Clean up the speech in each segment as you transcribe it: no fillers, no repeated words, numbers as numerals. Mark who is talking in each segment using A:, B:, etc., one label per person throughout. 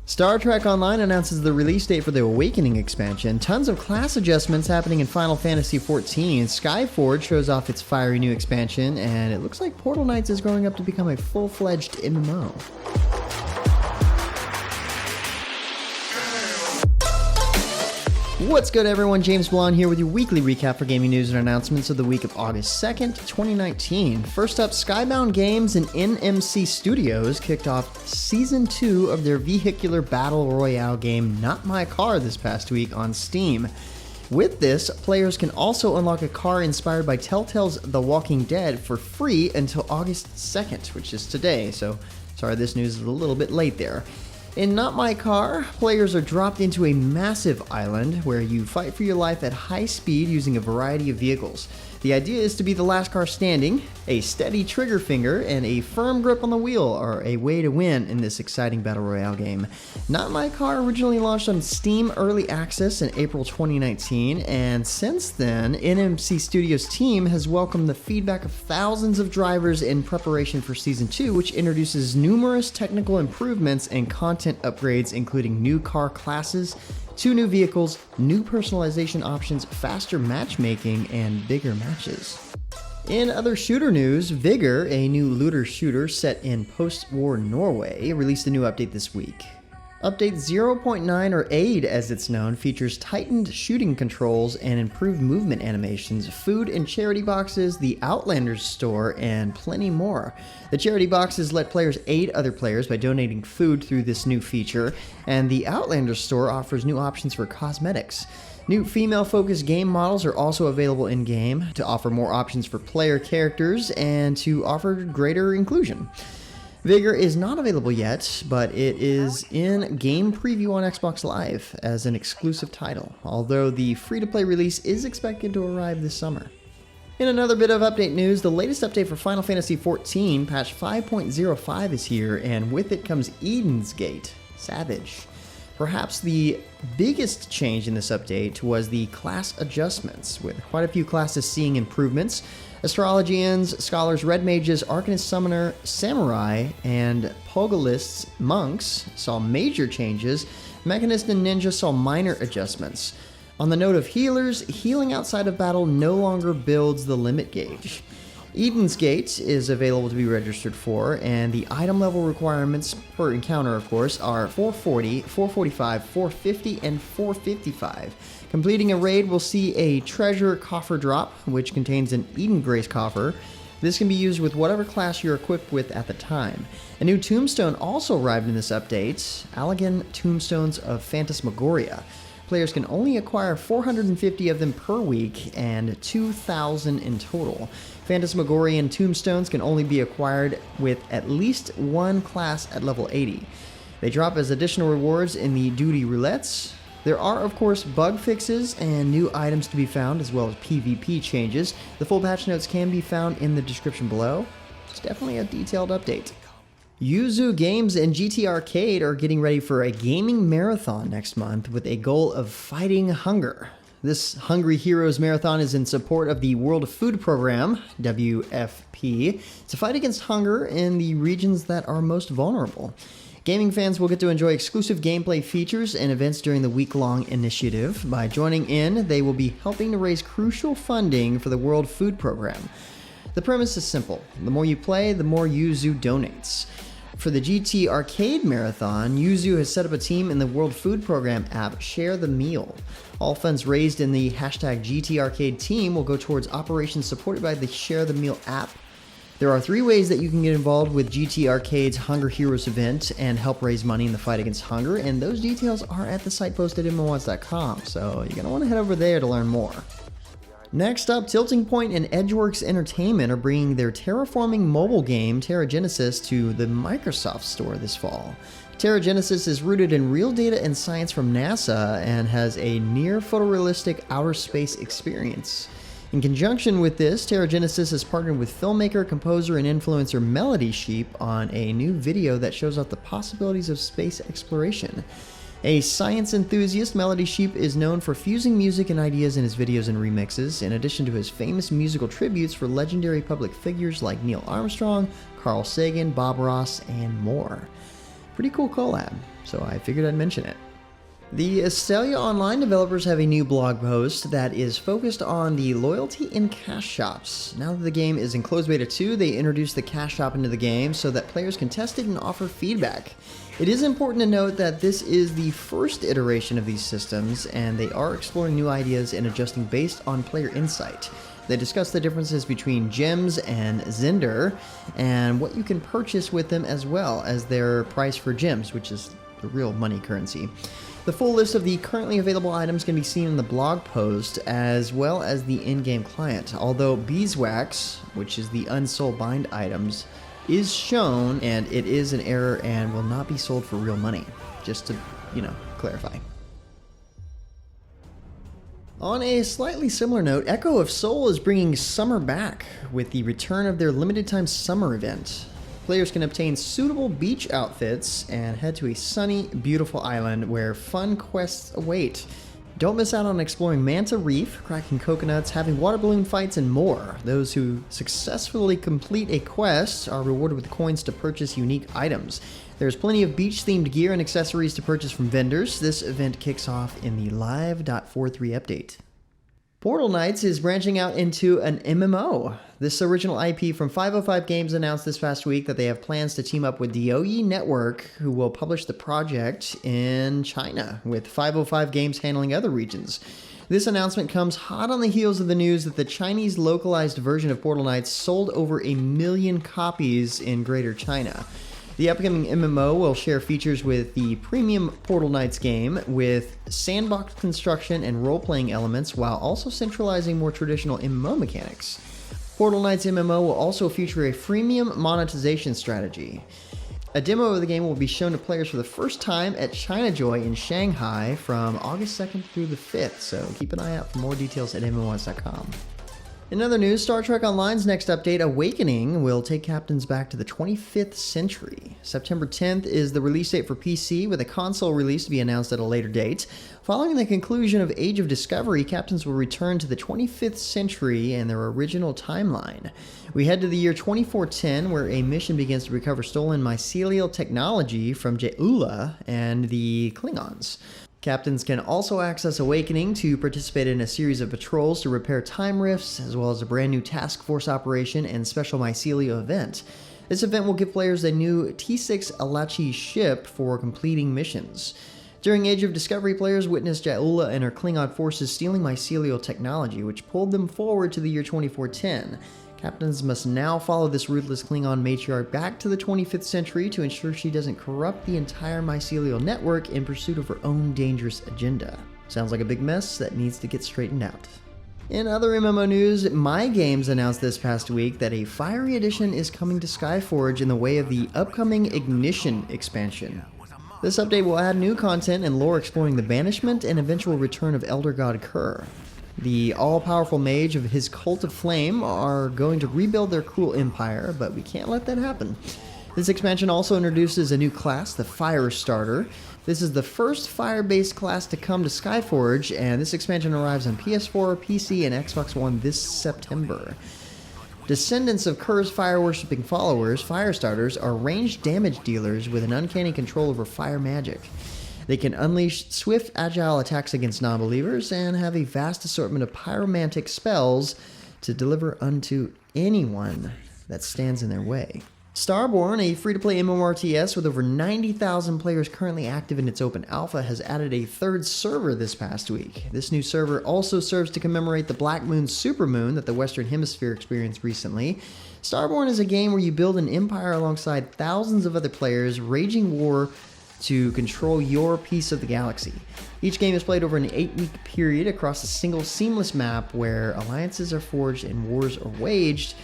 A: Star Trek Online announces the release date for the Awakening expansion, tons of class adjustments happening in Final Fantasy XIV, Skyforge shows off its fiery new expansion, and it looks like Portal Knights is growing up to become a full-fledged MMO. What's good, everyone? James Blonde here with your weekly recap for gaming news and announcements of the week of August 2nd, 2019. First up, Skybound Games and NMC Studios kicked off Season 2 of their vehicular battle royale game Notmycar this past week on Steam. With this, players can also unlock a car inspired by Telltale's The Walking Dead for free until August 2nd, which is today, so sorry this news is a little bit late there. In Notmycar, players are dropped into a massive island where you fight for your life at high speed using a variety of vehicles. The idea is to be the last car standing. A steady trigger finger and a firm grip on the wheel are a way to win in this exciting battle royale game. Notmycar originally launched on Steam Early Access in April 2019, and since then, NMC Studios' team has welcomed the feedback of thousands of drivers in preparation for Season 2, which introduces numerous technical improvements and content upgrades, including new car classes, 2 new vehicles, new personalization options, faster matchmaking, and bigger matches. In other shooter news, Vigor, a new looter shooter set in post-war Norway, released a new update this week. Update 0.9, or AID as it's known, features tightened shooting controls and improved movement animations, food and charity boxes, the Outlanders store, and plenty more. The charity boxes let players aid other players by donating food through this new feature, and the Outlanders store offers new options for cosmetics. New female-focused game models are also available in-game to offer more options for player characters and to offer greater inclusion. Vigor is not available yet, but it is in game preview on Xbox Live as an exclusive title, although the free-to-play release is expected to arrive this summer. In another bit of update news, the latest update for Final Fantasy XIV, patch 5.05 is here, and with it comes Eden's Gate, Savage. Perhaps the biggest change in this update was the class adjustments, with quite a few classes seeing improvements. Astrologians, Scholars, Red Mages, Arcanist Summoner, Samurai, and Pugilists, Monks saw major changes. Mechanist and Ninja saw minor adjustments. On the note of healers, healing outside of battle no longer builds the limit gauge. Eden's Gate is available to be registered for, and the item level requirements per encounter, of course, are 440, 445, 450, and 455. Completing a raid will see a treasure coffer drop, which contains an Eden Grace coffer. This can be used with whatever class you're equipped with at the time. A new tombstone also arrived in this update, Allegan Tombstones of Phantasmagoria. Players can only acquire 450 of them per week and 2,000 in total. Phantasmagorian tombstones can only be acquired with at least one class at level 80. They drop as additional rewards in the duty roulettes. There are, of course, bug fixes and new items to be found, as well as PvP changes. The full patch notes can be found in the description below. It's definitely a detailed update. Yuzu Games and GTArcade are getting ready for a gaming marathon next month with a goal of fighting hunger. This Hungry Heroes Marathon is in support of the World Food Program, WFP, to fight against hunger in the regions that are most vulnerable. Gaming fans will get to enjoy exclusive gameplay features and events during the week-long initiative. By joining in, they will be helping to raise crucial funding for the World Food Program. The premise is simple. The more you play, the more Yuzu donates. For the GTArcade Marathon, Yuzu has set up a team in the World Food Program app, Share the Meal. All funds raised in the hashtag GTArcade team will go towards operations supported by the Share the Meal app. There are 3 ways that you can get involved with GTArcade's Hunger Heroes event and help raise money in the fight against hunger, and those details are at the site posted at MMOHuts.com, so you're going to want to head over there to learn more. Next up, Tilting Point and Edgeworks Entertainment are bringing their terraforming mobile game, TerraGenesis, to the Microsoft Store this fall. TerraGenesis is rooted in real data and science from NASA and has a near photorealistic outer space experience. In conjunction with this, TerraGenesis has partnered with filmmaker, composer, and influencer Melody Sheep on a new video that shows off the possibilities of space exploration. A science enthusiast, Melody Sheep is known for fusing music and ideas in his videos and remixes, in addition to his famous musical tributes for legendary public figures like Neil Armstrong, Carl Sagan, Bob Ross, and more. Pretty cool collab, so I figured I'd mention it. The Astellia Online developers have a new blog post that is focused on the loyalty in cash shops. Now that the game is in closed beta 2, they introduced the cash shop into the game so that players can test it and offer feedback. It is important to note that this is the first iteration of these systems, and they are exploring new ideas and adjusting based on player insight. They discuss the differences between gems and Zender, and what you can purchase with them, as well as their price for gems, which is the real money currency. The full list of the currently available items can be seen in the blog post, as well as the in-game client, although beeswax, which is the unsold bind items, is shown, and it is an error and will not be sold for real money, just to, clarify. On a slightly similar note, Echo of Soul is bringing summer back with the return of their limited time summer event. Players can obtain suitable beach outfits and head to a sunny, beautiful island where fun quests await. Don't miss out on exploring Manta Reef, cracking coconuts, having water balloon fights, and more. Those who successfully complete a quest are rewarded with coins to purchase unique items. There's plenty of beach-themed gear and accessories to purchase from vendors. This event kicks off in the Live.43 update. Portal Knights is branching out into an MMO. This original IP from 505 Games announced this past week that they have plans to team up with the DOE Network, who will publish the project in China, with 505 Games handling other regions. This announcement comes hot on the heels of the news that the Chinese localized version of Portal Knights sold over 1 million copies in Greater China. The upcoming MMO will share features with the premium Portal Knights game, with sandbox construction and role-playing elements, while also centralizing more traditional MMO mechanics. Portal Knights MMO will also feature a freemium monetization strategy. A demo of the game will be shown to players for the first time at ChinaJoy in Shanghai from August 2nd through the 5th, so keep an eye out for more details at MMOHuts.com. In other news, Star Trek Online's next update, Awakening, will take captains back to the 25th century. September 10th is the release date for PC, with a console release to be announced at a later date. Following the conclusion of Age of Discovery, captains will return to the 25th century and their original timeline. We head to the year 2410, where a mission begins to recover stolen mycelial technology from Jaula and the Klingons. Captains can also access Awakening to participate in a series of patrols to repair time rifts, as well as a brand new task force operation and special mycelial event. This event will give players a new T6 Alachi ship for completing missions. During Age of Discovery, players witnessed Jaula and her Klingon forces stealing mycelial technology, which pulled them forward to the year 2410. Captains must now follow this ruthless Klingon matriarch back to the 25th century to ensure she doesn't corrupt the entire mycelial network in pursuit of her own dangerous agenda. Sounds like a big mess that needs to get straightened out. In other MMO news, My Games announced this past week that a Fiery Edition is coming to Skyforge in the way of the upcoming Ignition expansion. This update will add new content and lore exploring the banishment and eventual return of Elder God Kerr. The all-powerful mage of his Cult of Flame are going to rebuild their cruel empire, but we can't let that happen. This expansion also introduces a new class, the Fire Starter. This is the first fire-based class to come to Skyforge, and this expansion arrives on PS4, PC, and Xbox One this September. Descendants of Kerr's fire-worshipping followers, Fire Starters are ranged damage dealers with an uncanny control over fire magic. They can unleash swift, agile attacks against non-believers and have a vast assortment of pyromantic spells to deliver unto anyone that stands in their way. Starborne, a free-to-play MMORTS with over 90,000 players currently active in its open alpha, has added a third server this past week. This new server also serves to commemorate the Black Moon Supermoon that the Western Hemisphere experienced recently. Starborne is a game where you build an empire alongside thousands of other players, waging war to control your piece of the galaxy. Each game is played over an 8-week period across a single seamless map where alliances are forged and wars are waged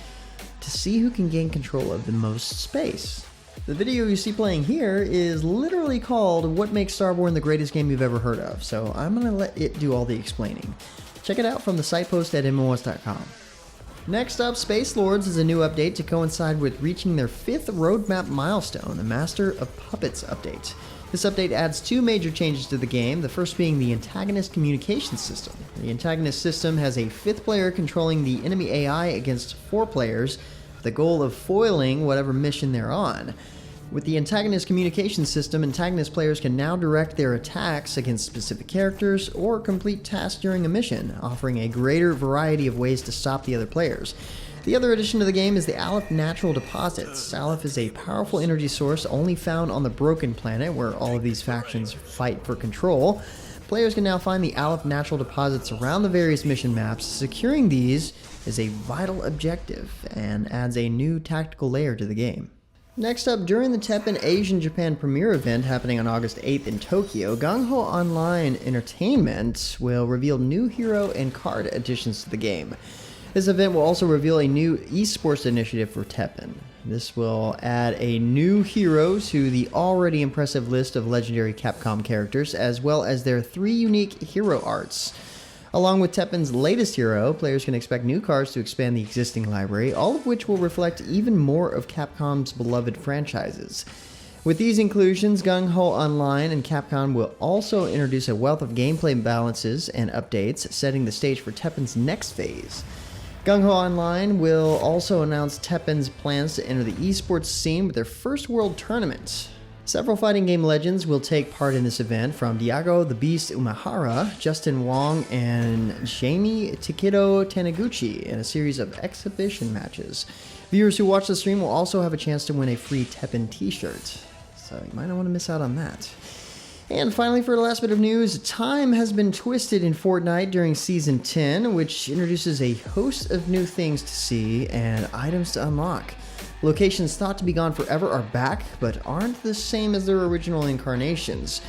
A: to see who can gain control of the most space. The video you see playing here is literally called What Makes Starborne the Greatest Game You've Ever Heard Of, so I'm going to let it do all the explaining. Check it out from the site post at MMOHuts.com. Next up, Spacelords is a new update to coincide with reaching their 5th roadmap milestone, the Master of Puppets update. This update adds 2 major changes to the game, the first being the antagonist communication system. The antagonist system has a 5th player controlling the enemy AI against 4 players, with the goal of foiling whatever mission they're on. With the antagonist communication system, antagonist players can now direct their attacks against specific characters or complete tasks during a mission, offering a greater variety of ways to stop the other players. The other addition to the game is the Aleph Natural Deposits. Aleph is a powerful energy source only found on the Broken Planet, where all of these factions fight for control. Players can now find the Aleph Natural Deposits around the various mission maps. Securing these is a vital objective and adds a new tactical layer to the game. Next up, during the Teppen Asian Japan premiere event happening on August 8th in Tokyo, Gung Ho Online Entertainment will reveal new hero and card additions to the game. This event will also reveal a new esports initiative for Teppen. This will add a new hero to the already impressive list of legendary Capcom characters, as well as their 3 unique hero arts. Along with Teppen's latest hero, players can expect new cards to expand the existing library, all of which will reflect even more of Capcom's beloved franchises. With these inclusions, Gung Ho Online and Capcom will also introduce a wealth of gameplay balances and updates, setting the stage for Teppen's next phase. Gung Ho Online will also announce Teppen's plans to enter the esports scene with their first world tournament. Several fighting game legends will take part in this event, from Diago the Beast Umehara, Justin Wong, and Jamie Takedo Taniguchi in a series of exhibition matches. Viewers who watch the stream will also have a chance to win a free Teppen t-shirt, so you might not want to miss out on that. And finally, for the last bit of news, time has been twisted in Fortnite during Season 10, which introduces a host of new things to see and items to unlock. Locations thought to be gone forever are back, but aren't the same as their original incarnations.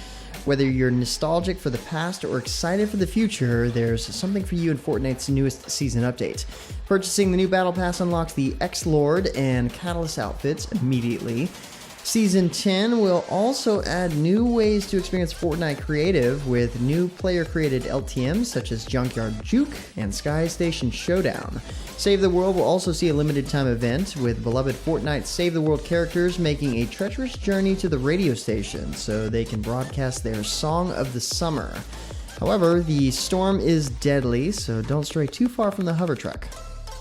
A: Whether you're nostalgic for the past or excited for the future, there's something for you in Fortnite's newest season update. Purchasing the new Battle Pass unlocks the X-Lord and Catalyst outfits immediately. Season 10 will also add new ways to experience Fortnite creative, with new player-created LTMs such as Junkyard Juke and Sky Station Showdown. Save the World will also see a limited-time event, with beloved Fortnite Save the World characters making a treacherous journey to the radio station so they can broadcast their Song of the Summer. However, the storm is deadly, so don't stray too far from the hover truck.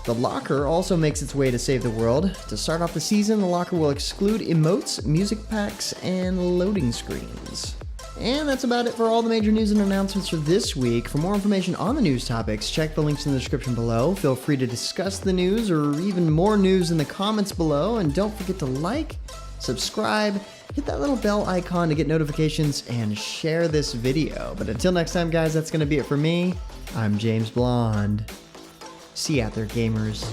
A: The Locker also makes its way to Save the World. To start off the season, the Locker will exclude emotes, music packs, and loading screens. And that's about it for all the major news and announcements for this week. For more information on the news topics, check the links in the description below. Feel free to discuss the news or even more news in the comments below. And don't forget to like, subscribe, hit that little bell icon to get notifications, and share this video. But until next time, guys, that's going to be it for me. I'm James Blonde. See you out there, gamers.